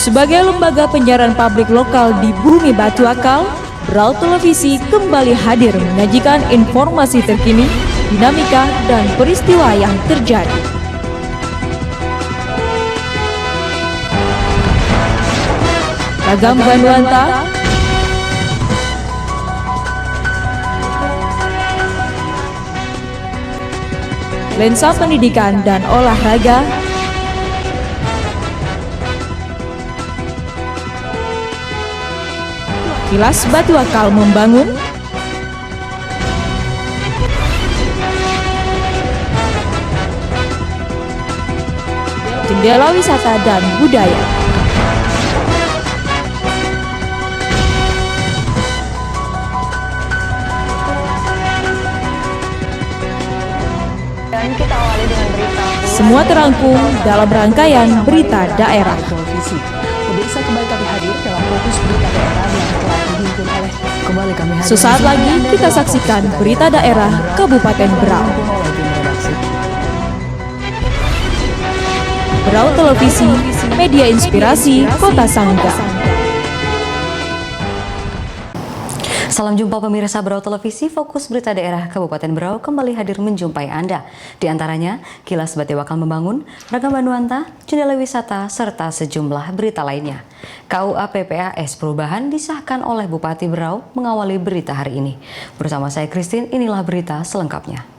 Sebagai lembaga penyiaran publik lokal di Bumi Batu Akal, Berau Televisi kembali hadir menyajikan informasi terkini, dinamika, dan peristiwa yang terjadi. Ragam Banuanta, lensa pendidikan dan olahraga, Kilas Batu Akal membangun, jendela wisata dan budaya. Dan kita awali dengan berita. Semua terangkum dalam rangkaian berita daerah. Televisi. Pemirsa, kembali kami hadir dalam fokus berita daerah yang telah dihimpun oleh Sesaat lagi kita saksikan berita daerah Kabupaten Berau. Berau Televisi, media inspirasi Kota Sangga. Salam jumpa pemirsa Berau Televisi, fokus berita daerah Kabupaten Berau kembali hadir menjumpai Anda. Di antaranya, Kilas Batu Akal membangun, Ragam Banuanta, jendela wisata, serta sejumlah berita lainnya. KUA PPAS perubahan disahkan oleh Bupati Berau mengawali berita hari ini. Bersama saya Christine, inilah berita selengkapnya.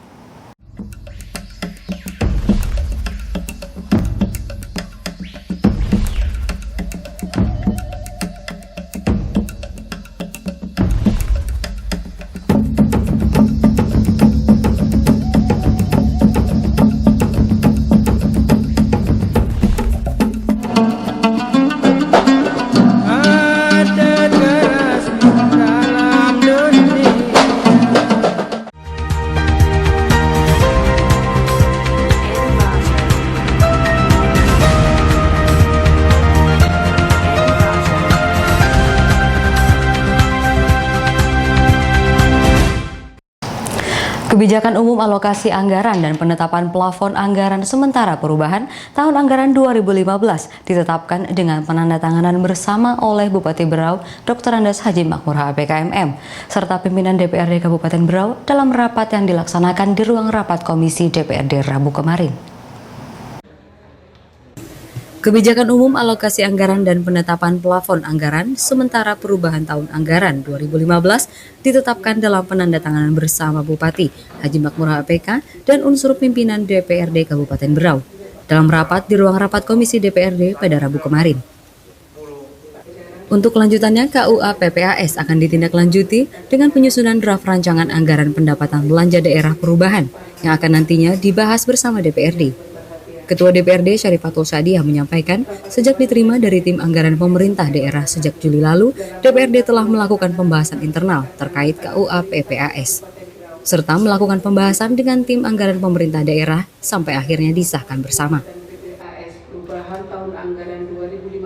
Kebijakan Umum Alokasi Anggaran dan Penetapan Plafon Anggaran Sementara Perubahan tahun anggaran 2015 ditetapkan dengan penandatanganan bersama oleh Bupati Berau Dr. Andes Haji Makmur HPKMM serta pimpinan DPRD Kabupaten Berau dalam rapat yang dilaksanakan di ruang rapat Komisi DPRD Rabu kemarin. Kebijakan Umum Alokasi Anggaran dan Penetapan Plafon Anggaran Sementara Perubahan tahun anggaran 2015 ditetapkan dalam penandatanganan bersama Bupati Haji Makmur HPK dan unsur pimpinan DPRD Kabupaten Berau dalam rapat di ruang rapat Komisi DPRD pada Rabu kemarin. Untuk kelanjutannya, KUA PPAS akan ditindaklanjuti dengan penyusunan draft rancangan anggaran pendapatan belanja daerah perubahan yang akan nantinya dibahas bersama DPRD. Ketua DPRD Syarifatul Sadiah menyampaikan, sejak diterima dari tim anggaran pemerintah daerah sejak Juli lalu, DPRD telah melakukan pembahasan internal terkait KUA PPAS, serta melakukan pembahasan dengan tim anggaran pemerintah daerah sampai akhirnya disahkan bersama. PPAS perubahan tahun anggaran 2015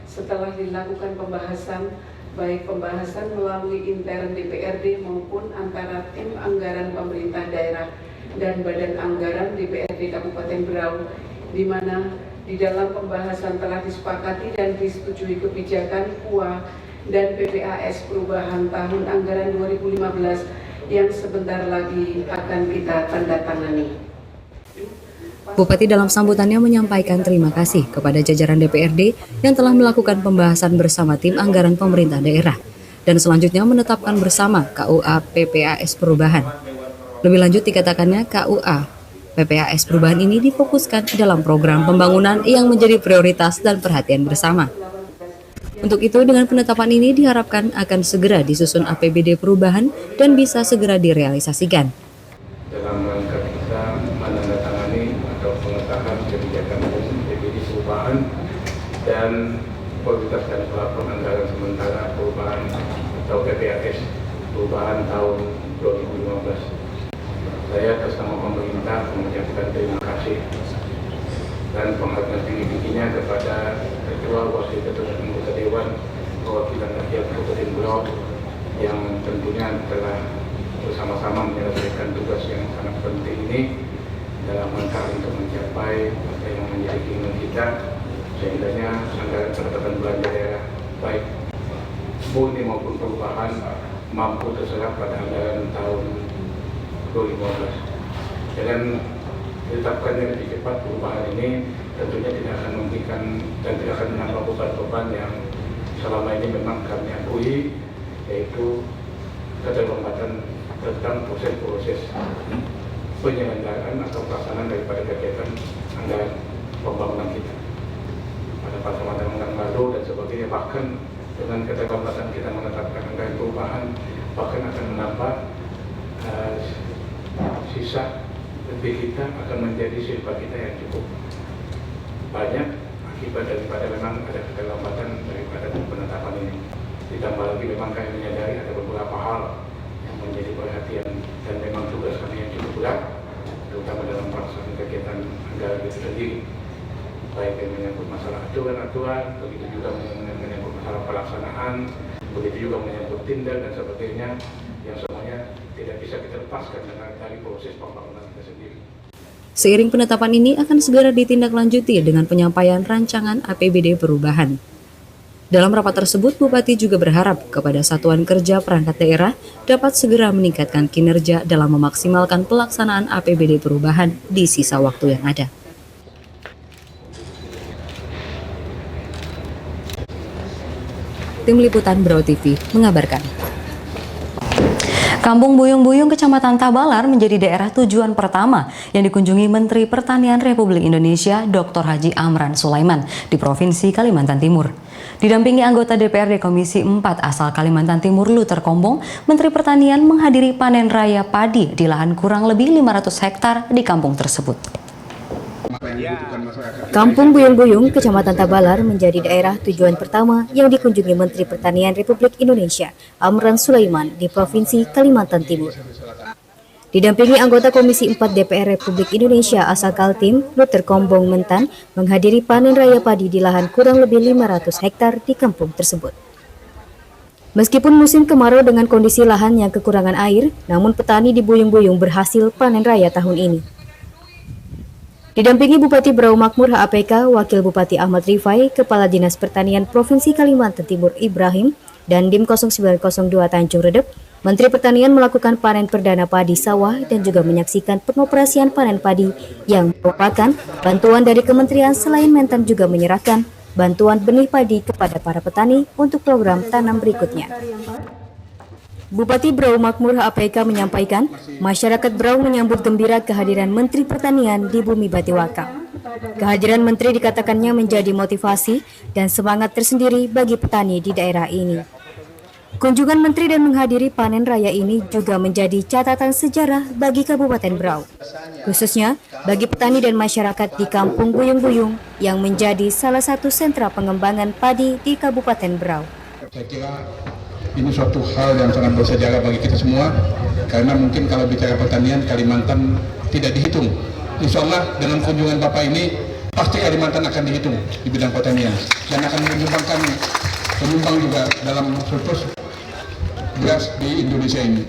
setelah dilakukan pembahasan, baik pembahasan melalui intern DPRD maupun antara tim anggaran pemerintah daerah dan Badan Anggaran DPRD Kabupaten Berau, di mana di dalam pembahasan telah disepakati dan disetujui kebijakan KUA dan PPAS perubahan tahun anggaran 2015 yang sebentar lagi akan kita tandatangani. Bupati dalam sambutannya menyampaikan terima kasih kepada jajaran DPRD yang telah melakukan pembahasan bersama tim anggaran pemerintah daerah dan selanjutnya menetapkan bersama KUA PPAS perubahan. Lebih lanjut dikatakannya KUA PPAS perubahan ini difokuskan dalam program pembangunan yang menjadi prioritas dan perhatian bersama. Untuk itu dengan penetapan ini diharapkan akan segera disusun APBD perubahan dan bisa segera direalisasikan. Dalam rangka kita menandatangani atau pengesahan kebijakan APBD perubahan dan prioritas dan plafon anggaran sementara perubahan atau PPAS perubahan tahun 2015. Saya atas nama pemerintah mengucapkan terima kasih dan penghargaan tinggi-tingginya kepada Ketua Wakil Ketua dan Anggota Dewan Perwakilan Rakyat Kabupaten Berau yang tentunya telah bersama-sama menyelesaikan tugas yang sangat penting ini dalam rangka untuk mencapai apa yang menjadi keinginan kita, sehingga anggaran pendapatan belanja daerah baik murni maupun perubahan mampu terserap pada anggaran tahun 2015. Dengan ditetapkannya lebih cepat perubahan ini tentunya tidak akan memberikan dan tidak akan menambah beban-beban yang selama ini memang kami akui, yaitu keterlambatan tentang proses-proses penyelenggaraan atau pelaksanaan daripada kegiatan anggaran pembangunan kita pada pasangan anggaran lalu dan sebagainya. Bahkan dengan keterlambatan kita menetapkan anggaran perubahan, bahkan akan menambah sisa lebih kita akan menjadi silpa kita yang cukup banyak akibat daripada memang ada keterlambatan daripada penetapan ini. Ditambah lagi memang kami menyadari ada beberapa hal yang menjadi perhatian dan memang tugas kami yang cukup berat, terutama dalam pelaksanaan kegiatan anggaran itu sendiri, baik yang menyangkut masalah aturan-aturan, begitu juga menyangkut masalah pelaksanaan, begitu juga menyangkut tindak dan sebagainya, yang semuanya tidak bisa kita lepaskan dari proses pembangunan kita sendiri. Seiring penetapan ini akan segera ditindaklanjuti dengan penyampaian rancangan APBD perubahan. Dalam rapat tersebut, Bupati juga berharap kepada Satuan Kerja Perangkat Daerah dapat segera meningkatkan kinerja dalam memaksimalkan pelaksanaan APBD perubahan di sisa waktu yang ada. Tim Liputan Brau TV mengabarkan. Kampung Buyung-Buyung Kecamatan Tabalar menjadi daerah tujuan pertama yang dikunjungi Menteri Pertanian Republik Indonesia Dr. Haji Amran Sulaiman di Provinsi Kalimantan Timur. Didampingi anggota DPRD Komisi 4 asal Kalimantan Timur Luther Kombong, Menteri Pertanian menghadiri panen raya padi di lahan kurang lebih 500 hektar di kampung tersebut. Kampung Buyung-Buyung, Kecamatan Tabalar menjadi daerah tujuan pertama yang dikunjungi Menteri Pertanian Republik Indonesia Amran Sulaiman di Provinsi Kalimantan Timur. Didampingi anggota Komisi 4 DPR Republik Indonesia asal Kaltim, Luther Kombong Mentan menghadiri panen raya padi di lahan kurang lebih 500 hektar di kampung tersebut. Meskipun musim kemarau dengan kondisi lahan yang kekurangan air, namun petani di Buyung-Buyung berhasil panen raya tahun ini. Didampingi Bupati Brau Makmur HAPK, Wakil Bupati Ahmad Rifai, Kepala Dinas Pertanian Provinsi Kalimantan Timur Ibrahim, dan Dim 0902 Tanjung Redep, Menteri Pertanian melakukan panen perdana padi sawah dan juga menyaksikan pengoperasian panen padi yang merupakan bantuan dari kementerian. Selain Mentan juga menyerahkan bantuan benih padi kepada para petani untuk program tanam berikutnya. Bupati Brau Makmur HAPK menyampaikan, masyarakat Brau menyambut gembira kehadiran Menteri Pertanian di Bumi Batiwakal. Kehadiran Menteri dikatakannya menjadi motivasi dan semangat tersendiri bagi petani di daerah ini. Kunjungan Menteri dan menghadiri panen raya ini juga menjadi catatan sejarah bagi Kabupaten Brau, khususnya bagi petani dan masyarakat di Kampung Buyung-Buyung yang menjadi salah satu sentra pengembangan padi di Kabupaten Brau. Saya kira ini suatu hal yang sangat bersejarah bagi kita semua, karena mungkin kalau bicara pertanian Kalimantan tidak dihitung. Insya Allah dengan kunjungan Bapak ini pasti Kalimantan akan dihitung di bidang pertanian dan akan menyumbang juga dalam surplus beras di Indonesia ini.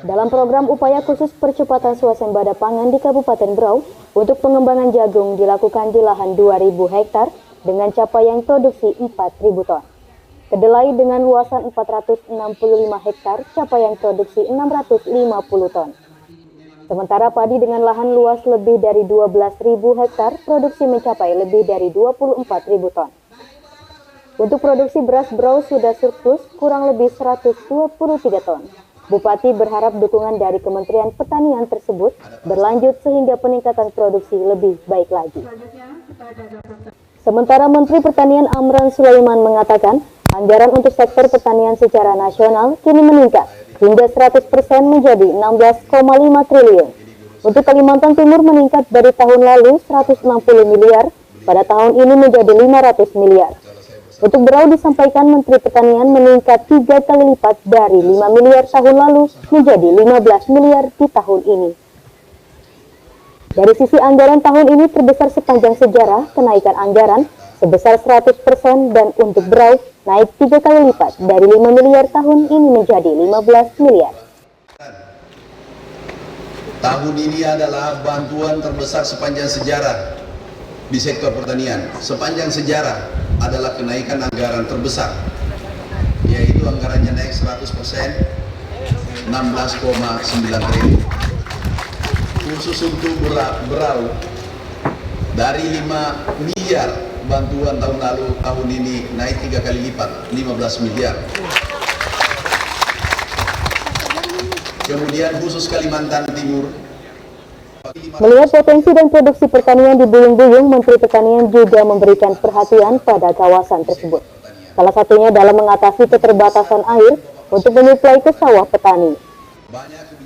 Dalam program upaya khusus percepatan swasembada pangan di Kabupaten Brau untuk pengembangan jagung dilakukan di lahan 2.000 hektar dengan capaian produksi 4.000 ton. Kedelai dengan luasan 465 hektar, capaian produksi 650 ton. Sementara padi dengan lahan luas lebih dari 12.000 hektar, produksi mencapai lebih dari 24.000 ton. Untuk produksi beras Brau sudah surplus kurang lebih 123 ton. Bupati berharap dukungan dari Kementerian Pertanian tersebut berlanjut sehingga peningkatan produksi lebih baik lagi. Sementara Menteri Pertanian Amran Sulaiman mengatakan, anggaran untuk sektor pertanian secara nasional kini meningkat hingga 100% menjadi 16,5 triliun. Untuk Kalimantan Timur meningkat dari tahun lalu 160 miliar, pada tahun ini menjadi 500 miliar. Untuk Brau disampaikan Menteri Pertanian meningkat 3 kali lipat dari 5 miliar tahun lalu menjadi 15 miliar di tahun ini. Dari sisi anggaran tahun ini terbesar sepanjang sejarah kenaikan anggaran sebesar 100% dan untuk Brau naik 3 kali lipat dari 5 miliar tahun ini menjadi 15 miliar. Tahun ini adalah bantuan terbesar sepanjang sejarah di sektor pertanian sepanjang sejarah adalah kenaikan anggaran terbesar, yaitu anggarannya naik 100%, 16,9 triliun. Khusus untuk Berau, dari 5 miliar bantuan tahun lalu, tahun ini naik 3 kali lipat, 15 miliar. Kemudian khusus Kalimantan Timur. Melihat potensi dan produksi pertanian di Buyung-Buyung, Menteri Pertanian juga memberikan perhatian pada kawasan tersebut. Salah satunya dalam mengatasi keterbatasan air untuk menyuplai ke sawah petani.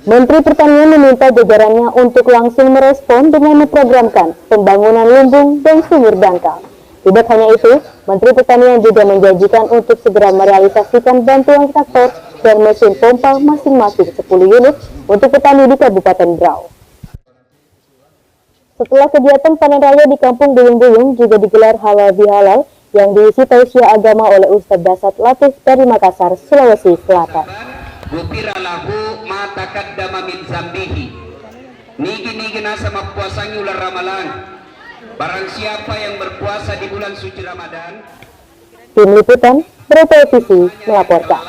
Menteri Pertanian meminta jajarannya untuk langsung merespon dengan memprogramkan pembangunan lumbung dan sumur dangkal. Tidak hanya itu, Menteri Pertanian juga menjanjikan untuk segera merealisasikan bantuan traktor dan mesin pompa masing-masing 10 unit untuk petani di Kabupaten Berau. Setelah kegiatan panen raya di Kampung Buyung-Buyung juga digelar halal bihalal yang diisi tausiah agama oleh Ustadz Dasat Latif dari Makassar, Sulawesi Selatan. Gufira lahu ma taqaddama min zambihi. Nigi nasa puasanya ular Ramalan. Barang siapa yang berpuasa di bulan suci Ramadan. Tim Liputan, Berau Televisi melaporkan.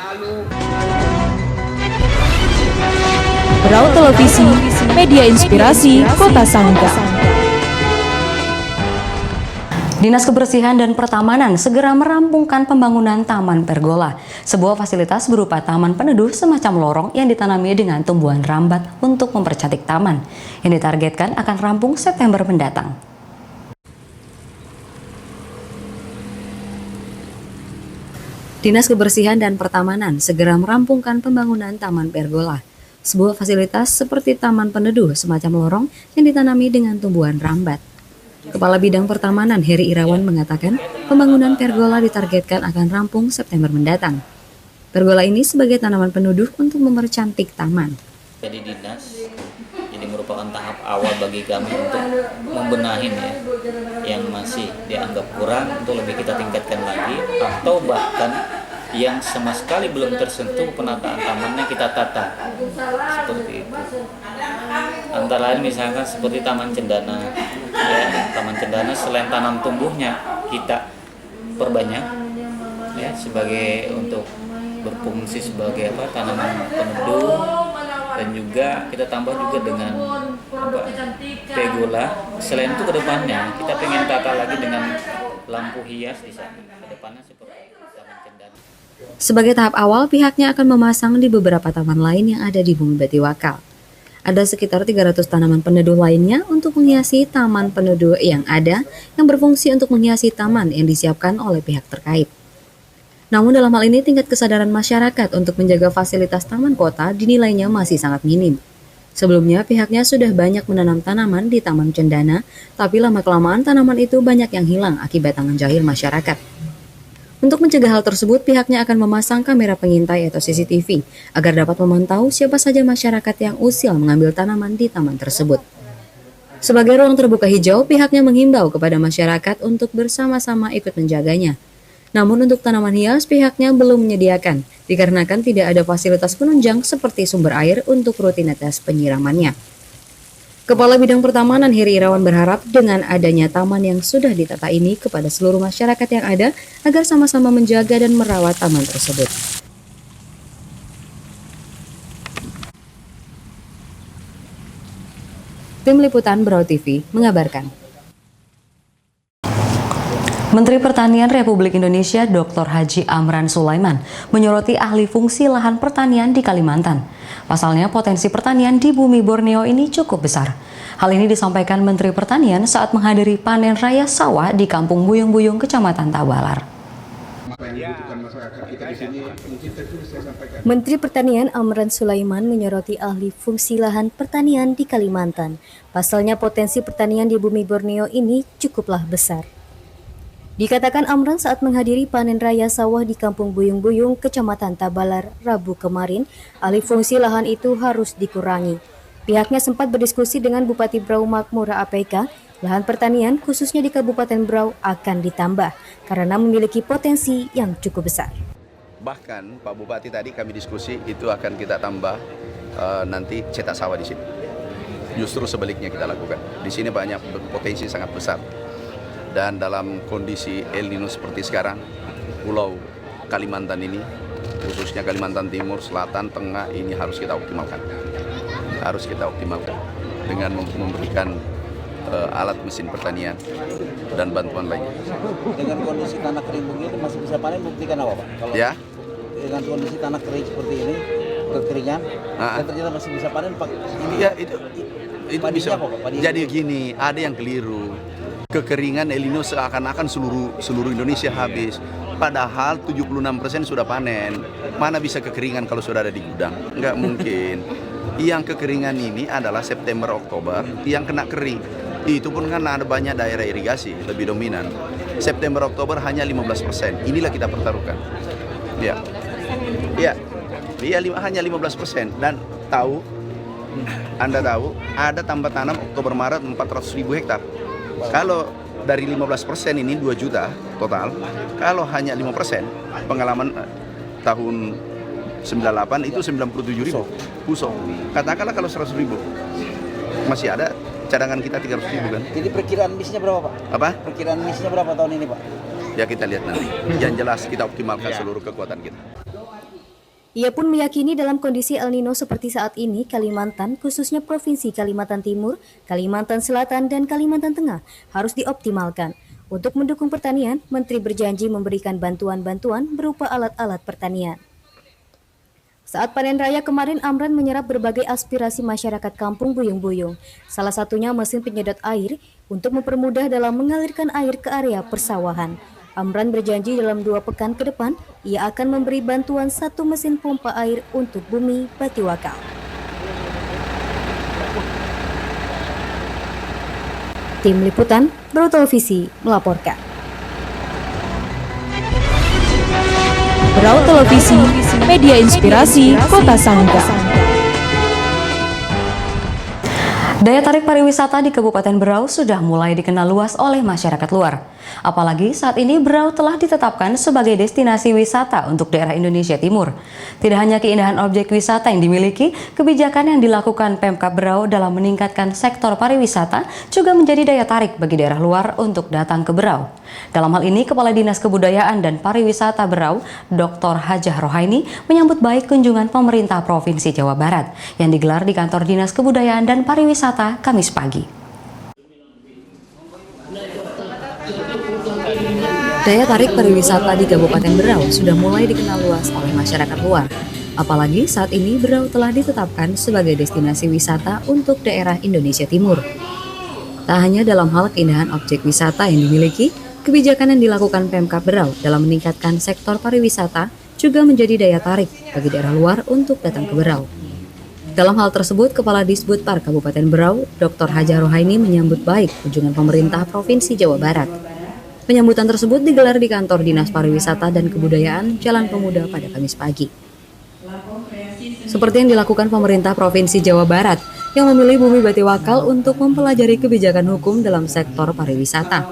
Berau Televisi, media inspirasi Kota Sangga. Dinas Kebersihan dan Pertamanan segera merampungkan pembangunan Taman Pergola, sebuah fasilitas berupa taman peneduh semacam lorong yang ditanami dengan tumbuhan rambat untuk mempercantik taman, yang ditargetkan akan rampung September mendatang. Dinas Kebersihan dan Pertamanan segera merampungkan pembangunan Taman Pergola, sebuah fasilitas seperti taman peneduh semacam lorong yang ditanami dengan tumbuhan rambat. Kepala Bidang Pertamanan Heri Irawan mengatakan pembangunan pergola ditargetkan akan rampung September mendatang. Pergola ini sebagai tanaman peneduh untuk mempercantik taman. Jadi dinas, ini merupakan tahap awal bagi kami untuk membenahi yang masih dianggap kurang untuk lebih kita tingkatkan lagi, atau bahkan yang sama sekali belum tersentuh penataan tamannya kita tata seperti itu. Antara lain misalkan seperti Taman Cendana, ya, Taman Cendana selain tanam tumbuhnya kita perbanyak, ya, sebagai untuk berfungsi sebagai tanaman peneduh, dan juga kita tambah juga dengan pergola. Selain itu kedepannya kita pengen tata lagi dengan lampu hias di sana. Kedepannya seperti Taman Cendana. Sebagai tahap awal, pihaknya akan memasang di beberapa taman lain yang ada di Bumi Batiwakal. Ada sekitar 300 tanaman peneduh lainnya untuk menghiasi taman peneduh yang ada, yang berfungsi untuk menghiasi taman yang disiapkan oleh pihak terkait. Namun dalam hal ini tingkat kesadaran masyarakat untuk menjaga fasilitas taman kota dinilainya masih sangat minim. Sebelumnya pihaknya sudah banyak menanam tanaman di Taman Cendana, tapi lama-kelamaan tanaman itu banyak yang hilang akibat tangan jahil masyarakat. Untuk mencegah hal tersebut, pihaknya akan memasang kamera pengintai atau CCTV agar dapat memantau siapa saja masyarakat yang usil mengambil tanaman di taman tersebut. Sebagai ruang terbuka hijau, pihaknya menghimbau kepada masyarakat untuk bersama-sama ikut menjaganya. Namun untuk tanaman hias, pihaknya belum menyediakan, dikarenakan tidak ada fasilitas penunjang seperti sumber air untuk rutinitas penyiramannya. Kepala Bidang Pertamanan Heri Irawan berharap dengan adanya taman yang sudah ditata ini kepada seluruh masyarakat yang ada agar sama-sama menjaga dan merawat taman tersebut. Tim Liputan Berau TV mengabarkan. Menteri Pertanian Republik Indonesia Dr. Haji Amran Sulaiman menyoroti ahli fungsi lahan pertanian di Kalimantan. Pasalnya potensi pertanian di bumi Borneo ini cukup besar. Hal ini disampaikan Menteri Pertanian saat menghadiri panen raya sawah di Kampung Buyung-Buyung, Kecamatan Tabalar. Menteri Pertanian Amran Sulaiman menyoroti ahli fungsi lahan pertanian di Kalimantan. Pasalnya potensi pertanian di bumi Borneo ini cukuplah besar. Dikatakan Amran saat menghadiri panen raya sawah di Kampung Buyung-Buyung, Kecamatan Tabalar, Rabu kemarin, alih fungsi lahan itu harus dikurangi. Pihaknya sempat berdiskusi dengan Bupati Berau Makmura APK, lahan pertanian khususnya di Kabupaten Berau akan ditambah karena memiliki potensi yang cukup besar. Bahkan Pak Bupati tadi kami diskusi itu akan kita tambah nanti cetak sawah di sini. Justru sebaliknya kita lakukan. Di sini banyak potensi sangat besar. Dan dalam kondisi El Nino seperti sekarang, Pulau Kalimantan ini, khususnya Kalimantan Timur, Selatan, Tengah, ini harus kita optimalkan. Harus kita optimalkan dengan memberikan alat mesin pertanian dan bantuan lainnya. Dengan kondisi tanah kering begini masih bisa panen, buktikan apa Pak? Kalau ya. Dengan kondisi tanah kering seperti ini, kekeringan, dan ternyata masih bisa panen Pak. Ini ya, itu bisa. Jadi gini, ada yang keliru. Kekeringan El Nino seakan-akan seluruh Indonesia habis. Padahal 76% sudah panen. Mana bisa kekeringan kalau sudah ada di gudang? Nggak mungkin. Yang kekeringan ini adalah September, Oktober yang kena kering. Itu pun kan ada banyak daerah irigasi lebih dominan. September, Oktober hanya 15%. Inilah kita pertaruhkan. Ya. Ya. Iya, hanya 15%. Dan Anda tahu ada tambah tanam Oktober Maret 400.000 hektar. Kalau dari 15% ini 2 juta total, kalau hanya 5%, pengalaman tahun 98 itu 97.000 pusok. Katakanlah kalau 100.000, masih ada cadangan kita 300.000 kan. Jadi perkiraan misinya berapa Pak? Apa? Perkiraan misinya berapa tahun ini Pak? Ya kita lihat nanti. Yang jelas kita optimalkan seluruh kekuatan kita. Ia pun meyakini dalam kondisi El Nino seperti saat ini, Kalimantan, khususnya Provinsi Kalimantan Timur, Kalimantan Selatan, dan Kalimantan Tengah harus dioptimalkan. Untuk mendukung pertanian, Menteri berjanji memberikan bantuan-bantuan berupa alat-alat pertanian. Saat panen raya kemarin, Amran menyerap berbagai aspirasi masyarakat kampung Buyung-Buyung. Salah satunya mesin penyedot air untuk mempermudah dalam mengalirkan air ke area persawahan. Amran berjanji dalam 2 pekan ke depan, ia akan memberi bantuan 1 mesin pompa air untuk Bumi Batiwakal. Tim Liputan, Brau Televisi melaporkan. Brau Televisi, media inspirasi Kota Sangga. Daya tarik pariwisata di Kabupaten Berau sudah mulai dikenal luas oleh masyarakat luar. Apalagi saat ini Berau telah ditetapkan sebagai destinasi wisata untuk daerah Indonesia Timur. Tidak hanya keindahan objek wisata yang dimiliki, kebijakan yang dilakukan Pemkab Berau dalam meningkatkan sektor pariwisata juga menjadi daya tarik bagi daerah luar untuk datang ke Berau. Dalam hal ini, Kepala Dinas Kebudayaan dan Pariwisata Berau, Dr. Hajah Rohaini, menyambut baik kunjungan pemerintah Provinsi Jawa Barat yang digelar di Kantor Dinas Kebudayaan dan Pariwisata Kamis pagi. Daya tarik pariwisata di Kabupaten Berau sudah mulai dikenal luas oleh masyarakat luar. Apalagi saat ini Berau telah ditetapkan sebagai destinasi wisata untuk daerah Indonesia Timur. Tak hanya dalam hal keindahan objek wisata yang dimiliki, kebijakan yang dilakukan Pemkab Berau dalam meningkatkan sektor pariwisata juga menjadi daya tarik bagi daerah luar untuk datang ke Berau. Dalam hal tersebut, Kepala Disbudpar Kabupaten Berau, Dr. Hajah Rohaini menyambut baik kunjungan pemerintah Provinsi Jawa Barat. Penyambutan tersebut digelar di Kantor Dinas Pariwisata dan Kebudayaan Jalan Pemuda pada Kamis pagi. Seperti yang dilakukan pemerintah Provinsi Jawa Barat yang memilih Bumi Batiwakal untuk mempelajari kebijakan hukum dalam sektor pariwisata.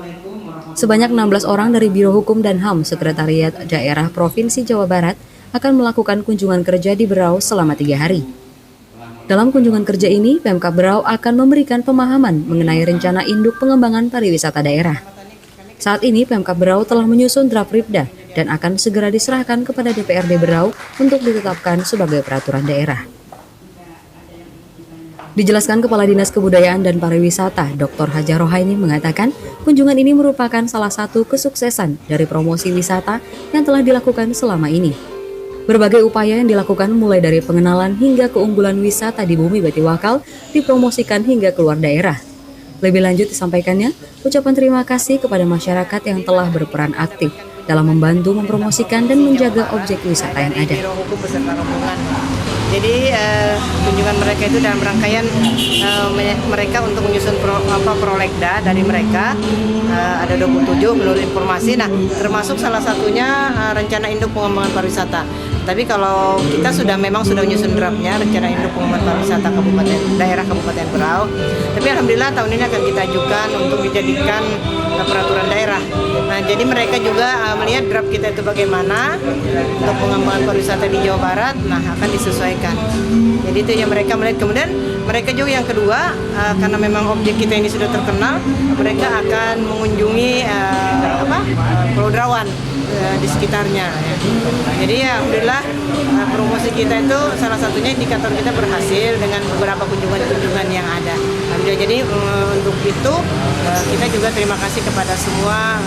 Sebanyak 16 orang dari Biro Hukum dan HAM Sekretariat Daerah Provinsi Jawa Barat akan melakukan kunjungan kerja di Berau selama 3 hari. Dalam kunjungan kerja ini, Pemkab Berau akan memberikan pemahaman mengenai rencana induk pengembangan pariwisata daerah. Saat ini, Pemkab Berau telah menyusun draft Ripda dan akan segera diserahkan kepada DPRD Berau untuk ditetapkan sebagai peraturan daerah. Dijelaskan Kepala Dinas Kebudayaan dan Pariwisata, Dr. Hajah Rohaini mengatakan kunjungan ini merupakan salah satu kesuksesan dari promosi wisata yang telah dilakukan selama ini. Berbagai upaya yang dilakukan mulai dari pengenalan hingga keunggulan wisata di Bumi Batiwakal dipromosikan hingga keluar daerah. Lebih lanjut disampaikannya, ucapan terima kasih kepada masyarakat yang telah berperan aktif dalam membantu mempromosikan dan menjaga objek wisata yang ada. Biro Hukum beserta rombongan. Jadi kunjungan mereka itu dalam rangkaian mereka untuk menyusun prolegda dari mereka, ada 27 menurut informasi. Nah, termasuk salah satunya rencana induk pengembangan pariwisata. Tapi kalau kita memang sudah menyusun draftnya rencana induk pengembangan pariwisata daerah Kabupaten Berau. Tapi alhamdulillah tahun ini akan kita ajukan untuk dijadikan peraturan daerah. Nah, jadi mereka juga melihat draft kita itu bagaimana untuk pengembangan pariwisata di Jawa Barat. Nah, akan disesuaikan. Jadi itu yang mereka melihat. Kemudian mereka juga yang kedua, karena memang objek kita ini sudah terkenal, mereka akan mengunjungi Pulau Derawan di sekitarnya. Jadi ya, alhamdulillah promosi kita itu salah satunya indikator kita berhasil dengan beberapa kunjungan-kunjungan yang ada. Alhamdulillah. Jadi untuk itu kita juga terima kasih kepada semua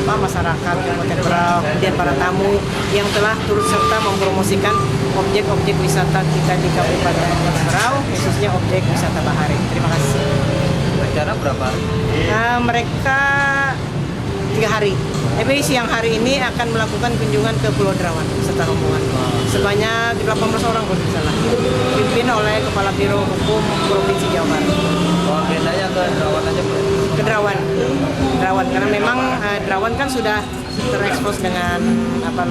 masyarakat Kabupaten Berau, kemudian para tamu yang telah turut serta mempromosikan objek-objek wisata kita di Kabupaten Berau, khususnya objek wisata bahari. Terima kasih. Acara berapa hari? Mereka 3 hari. Tapi siang hari ini akan melakukan kunjungan ke Pulau Derawan serta rombongan sebanyak 18 orang kalau tidak salah, dipimpin oleh Kepala Biro Hukum Provinsi Jawa Barat. Oh, agendanya ke Derawan aja Bu? Ke Derawan, karena memang Derawan kan sudah terekspos dengan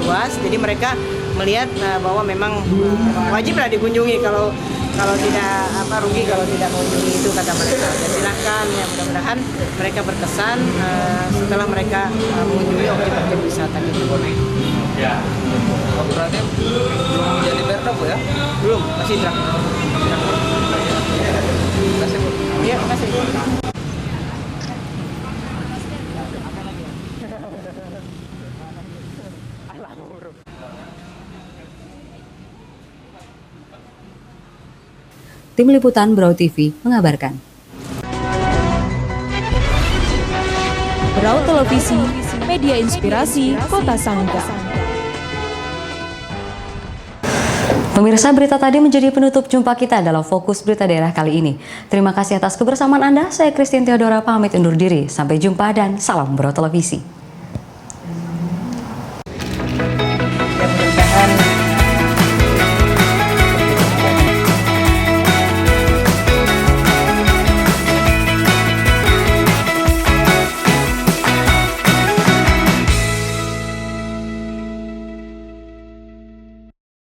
luas, jadi mereka melihat bahwa memang wajiblah dikunjungi, kalau tidak rugi kalau tidak mengunjungi, itu kata mereka. Dan silakan, ya mudah-mudahan mereka berkesan setelah mereka mengunjungi objek-objek wisata gitu. Ya. Berarti belum jadi perda Bu ya? Belum, masih draft. Terima kasih Bu. Iya, terima kasih. Tim Liputan Brau TV mengabarkan. Brau Televisi, media inspirasi Kota Sangga. Pemirsa, berita tadi menjadi penutup jumpa kita dalam Fokus Berita Daerah kali ini. Terima kasih atas kebersamaan Anda. Saya Christine Theodora pamit undur diri. Sampai jumpa dan salam Brau Televisi.